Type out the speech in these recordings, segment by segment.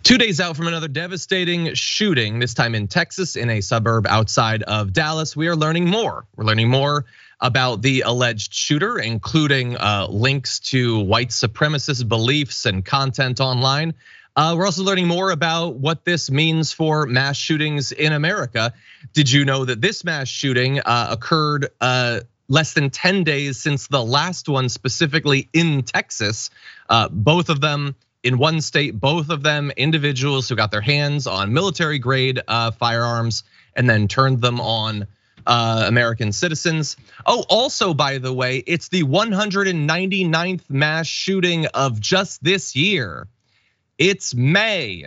2 days out from another devastating shooting, this time in Texas, in a suburb outside of Dallas, we are learning more. We're learning more about the alleged shooter, including links to white supremacist beliefs and content online. We're also learning more about what this means for mass shootings in America. Did you know that this mass shooting occurred less than 10 days since the last one, specifically in Texas? Both of them in one state, both of them individuals who got their hands on military grade firearms and then turned them on American citizens. Oh, also, by the way, it's the 199th mass shooting of just this year. It's May,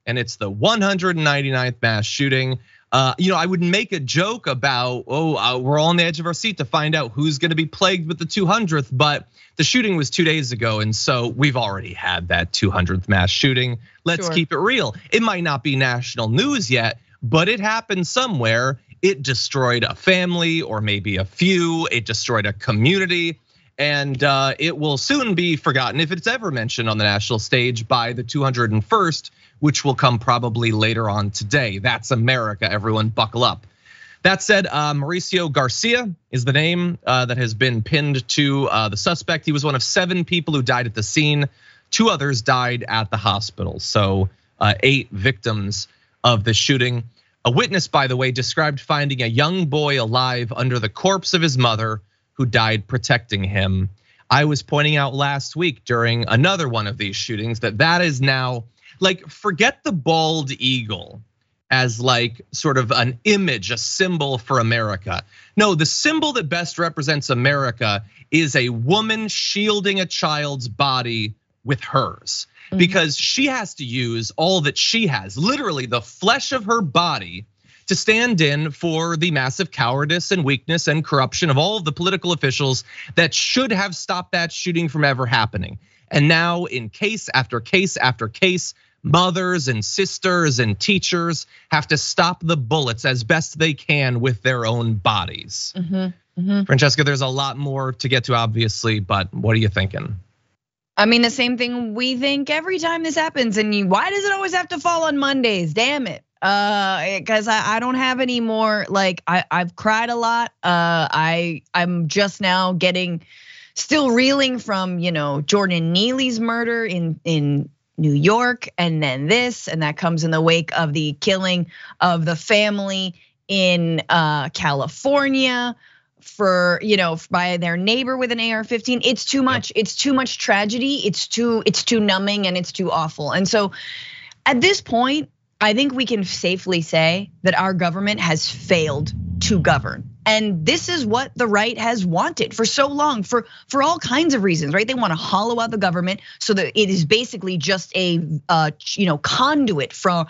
and it's the 199th mass shooting. I would make a joke about, we're all on the edge of our seat to find out who's gonna be plagued with the 200th, but the shooting was 2 days ago, and so we've already had that 200th mass shooting. Let's keep it real. It might not be national news yet, but it happened somewhere. It destroyed a family or maybe a few. It destroyed a community, and it will soon be forgotten if it's ever mentioned on the national stage by the 201st, which will come probably later on today. That's America, everyone buckle up. That said, Mauricio Garcia is the name that has been pinned to the suspect. He was one of 7 people who died at the scene. 2 others died at the hospital. So 8 victims of the shooting. A witness, by the way, described finding a young boy alive under the corpse of his mother who died protecting him. I was pointing out last week during another one of these shootings that is now, like, forget the bald eagle as like sort of an image, a symbol for America. No, the symbol that best represents America is a woman shielding a child's body with hers, because she has to use all that she has, literally the flesh of her body, to stand in for the massive cowardice and weakness and corruption of all of the political officials that should have stopped that shooting from ever happening. And now in case after case after case, mothers and sisters and teachers have to stop the bullets as best they can with their own bodies. Francesca, there's a lot more to get to, obviously, but what are you thinking? I mean, the same thing we think every time this happens. And why does it always have to fall on Mondays? Damn it. Because I don't have any more, like, I've cried a lot. I'm just now still reeling from, Jordan Neely's murder in New York, and then this, and that comes in the wake of the killing of the family in California by their neighbor with an AR-15. It's too much. It's too much tragedy. It's too numbing, and it's too awful. And so at this point, I think we can safely say that our government has failed to govern. And this is what the right has wanted for so long, for all kinds of reasons, right? They want to hollow out the government so that it is basically just a conduit from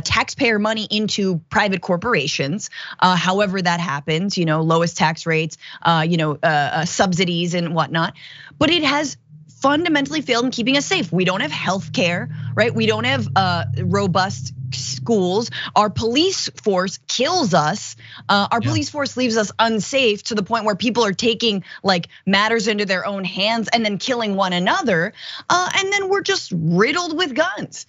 taxpayer money into private corporations. However that happens, lowest tax rates, subsidies and whatnot. But it has fundamentally failed in keeping us safe. We don't have health care, right? We don't have robust schools. Our police force kills us. Our police force leaves us unsafe to the point where people are taking like matters into their own hands and then killing one another. And then we're just riddled with guns.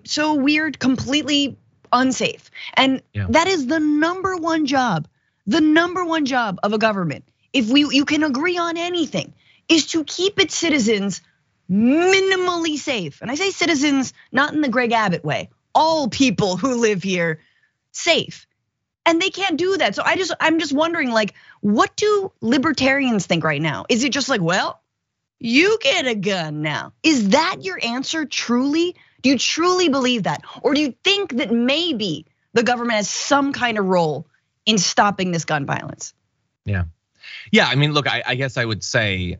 So we're completely unsafe. And that is the number one job of a government. If you can agree on anything, is to keep its citizens minimally safe. And I say citizens, not in the Greg Abbott way, all people who live here safe. And they can't do that. So I'm just wondering, like, what do libertarians think right now? Is it just like, well, you get a gun now? Is that your answer truly? Do you truly believe that? Or do you think that maybe the government has some kind of role in stopping this gun violence? Yeah, I mean, look, I guess I would say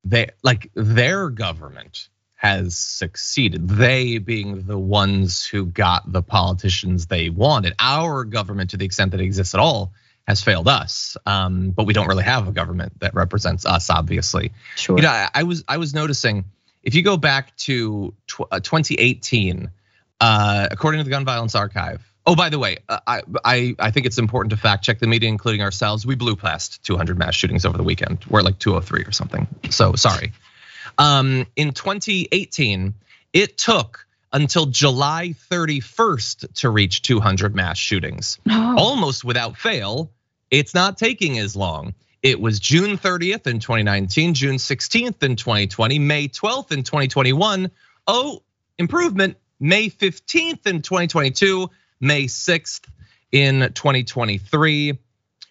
their government has succeeded. They being the ones who got the politicians they wanted. Our government, to the extent that it exists at all, has failed us. But we don't really have a government that represents us, obviously. Sure. I was noticing, if you go back to 2018, according to the Gun Violence Archive. Oh, by the way, I think it's important to fact check the media, including ourselves. We blew past 200 mass shootings over the weekend. We're like 203 or something. So sorry. In 2018, it took until July 31st to reach 200 mass shootings. Almost without fail, it's not taking as long. It was June 30th in 2019, June 16th in 2020, May 12th in 2021. Oh, improvement, May 15th in 2022, May 6th in 2023.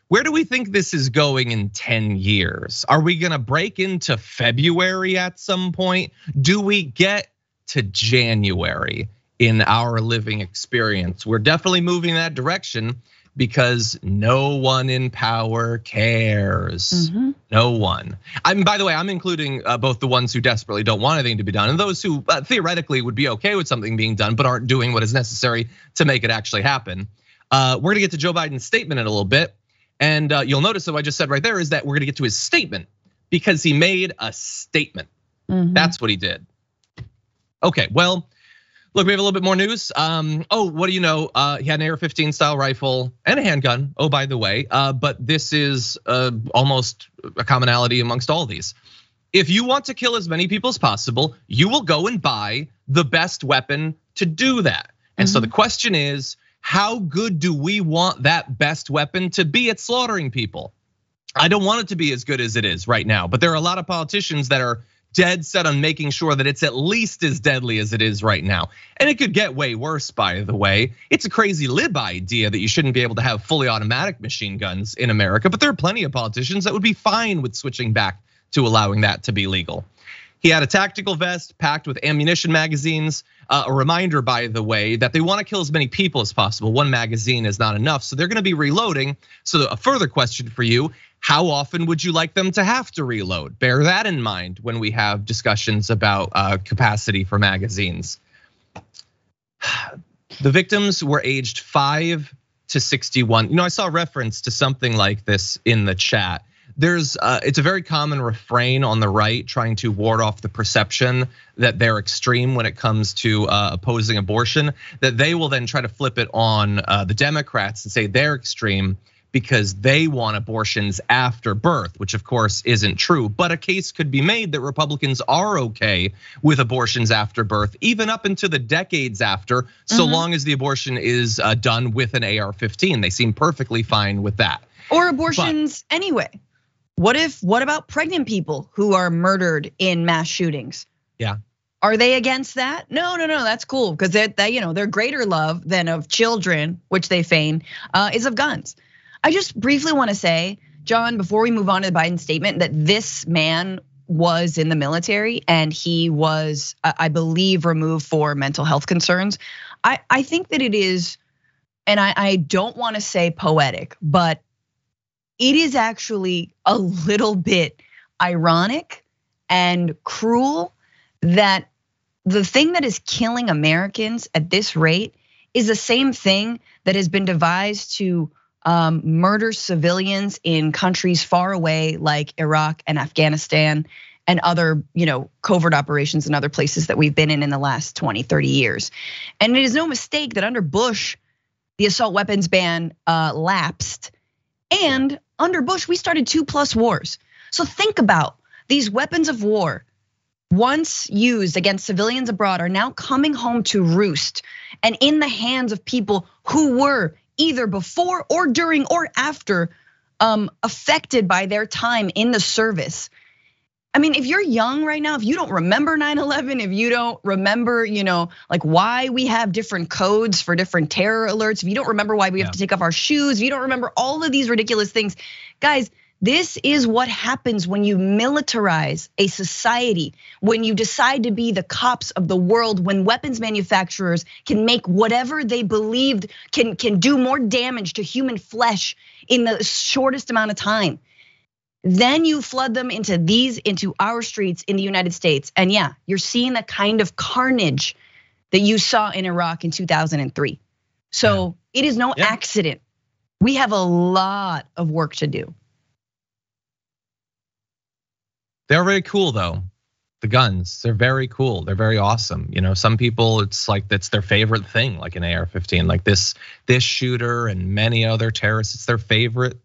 Where do we think this is going in 10 years? Are we gonna break into February at some point? Do we get to January in our living experience? We're definitely moving in that direction because no one in power cares. No one. By the way, I'm including both the ones who desperately don't want anything to be done and those who theoretically would be okay with something being done but aren't doing what is necessary to make it actually happen. We're gonna get to Joe Biden's statement in a little bit. And you'll notice what I just said right there is that we're gonna get to his statement because he made a statement. That's what he did. Okay, well, look, we have a little bit more news. What do you know? He had an AR-15 style rifle and a handgun, oh, by the way. But this is almost a commonality amongst all of these. If you want to kill as many people as possible, you will go and buy the best weapon to do that. And so the question is, how good do we want that best weapon to be at slaughtering people? I don't want it to be as good as it is right now, but there are a lot of politicians that are dead set on making sure that it's at least as deadly as it is right now. And it could get way worse, by the way. It's a crazy lib idea that you shouldn't be able to have fully automatic machine guns in America, but there are plenty of politicians that would be fine with switching back to allowing that to be legal. He had a tactical vest packed with ammunition magazines. A reminder, by the way, that they want to kill as many people as possible. One magazine is not enough, so they're gonna be reloading. So a further question for you, how often would you like them to have to reload? Bear that in mind when we have discussions about capacity for magazines. The victims were aged 5 to 61. You know, I saw a reference to something like this in the chat. It's a very common refrain on the right trying to ward off the perception that they're extreme when it comes to opposing abortion, that they will then try to flip it on the Democrats and say they're extreme because they want abortions after birth, which of course isn't true. But a case could be made that Republicans are okay with abortions after birth, even up into the decades after, so long as the abortion is done with an AR-15. They seem perfectly fine with that. Or abortions anyway. What about pregnant people who are murdered in mass shootings? Yeah. Are they against that? No, that's cool because their greater love than of children, which they feign, is of guns. I just briefly want to say, John, before we move on to the Biden statement, that this man was in the military and he was, I believe, removed for mental health concerns. I think that it is, and I don't want to say poetic, but it is actually a little bit ironic and cruel that the thing that is killing Americans at this rate is the same thing that has been devised to murder civilians in countries far away like Iraq and Afghanistan and other, covert operations in other places that we've been in the last 20, 30 years. And it is no mistake that under Bush, the assault weapons ban lapsed. And under Bush, we started 2+ wars. So think about these weapons of war, once used against civilians abroad, are now coming home to roost and in the hands of people who were either before or during or after affected by their time in the service. I mean, if you're young right now, if you don't remember 9/11, if you don't remember, like why we have different codes for different terror alerts, if you don't remember why we have to take off our shoes, if you don't remember all of these ridiculous things, guys, this is what happens when you militarize a society, when you decide to be the cops of the world, when weapons manufacturers can make whatever they believed can do more damage to human flesh in the shortest amount of time. Then you flood them into our streets in the United States. And yeah, you're seeing the kind of carnage that you saw in Iraq in 2003. So it is no accident. We have a lot of work to do. They're very cool though. The guns, they're very cool. They're very awesome. Some people, it's like that's their favorite thing, like an AR-15, like this shooter and many other terrorists, it's their favorite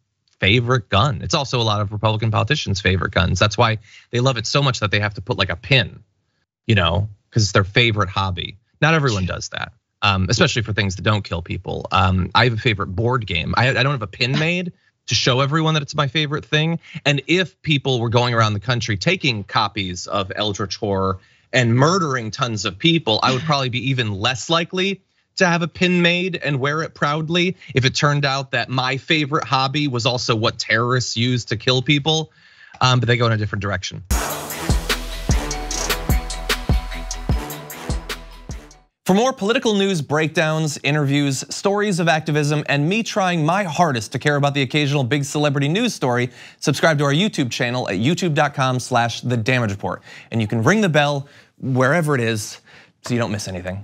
gun. It's also a lot of Republican politicians' favorite guns. That's why they love it so much that they have to put like a pin, because it's their favorite hobby. Not everyone does that, especially for things that don't kill people. I have a favorite board game. I don't have a pin made to show everyone that it's my favorite thing. And if people were going around the country taking copies of Eldritch Horror and murdering tons of people, I would probably be even less likely to have a pin made and wear it proudly if it turned out that my favorite hobby was also what terrorists use to kill people, but they go in a different direction. For more political news breakdowns, interviews, stories of activism, and me trying my hardest to care about the occasional big celebrity news story, subscribe to our YouTube channel at youtube.com/thedamagereport. And you can ring the bell wherever it is so you don't miss anything.